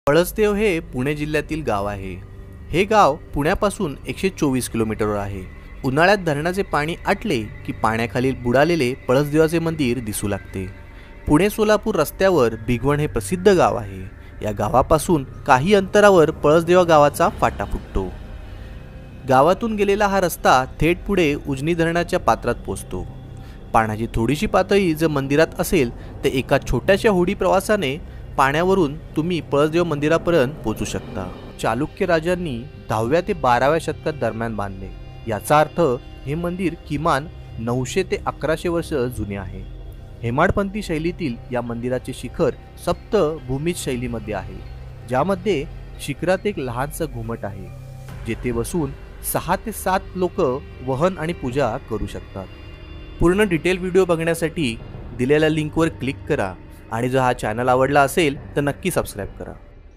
पळसदेव हे पुणे जिल्ह्यातील गाव आहे। हे गाव पुण्यापासून 124 किलोमीटरवर आहे। उन्हाळ्यात धरणाचे पाणी आटले की पाण्याखाली बुडालेले पळसदेवाचे मंदिर दिसू लागते। पुणे सोलापूर रस्त्यावर भिगवण हे प्रसिद्ध गाव आहे। या गावापासून काही अंतरावर पळसदेवा गावाचा फाटा फुटतो। गावातून गेलेला हा रस्ता थेट पुढे उजनी धरणाच्या पात्रात पोहोचतो। पाण्याची थोडीशी पातळी जर मंदिरात असेल तर एका छोट्याशा होडी प्रवासाने पाण्यावरून तुम्ही पळसदेव मंदिरापर्यंत पोहोचू शकता। चालुक्य राजांनी 10व्या ते 12व्या शतकात दरम्यान बांधले। याचा अर्थ हे मंदिर किमान 900 ते 1100 वर्ष जुने आहे। हेमाडपंथी शैलीतील या मंदिराचे शिखर सप्तभूमिज शैलीमध्ये आहे, ज्यामध्ये शिखरात एक लहानसा घुमट आहे, जेथे बसून 6 ते 7 लोक वहन आणि पूजा करू शकतात। पूर्ण डिटेल व्हिडिओ बघण्यासाठी दिलेल्या लिंकवर क्लिक करा आणि जर हा चॅनल आवडला असेल तर नक्की सबस्क्राइब करा।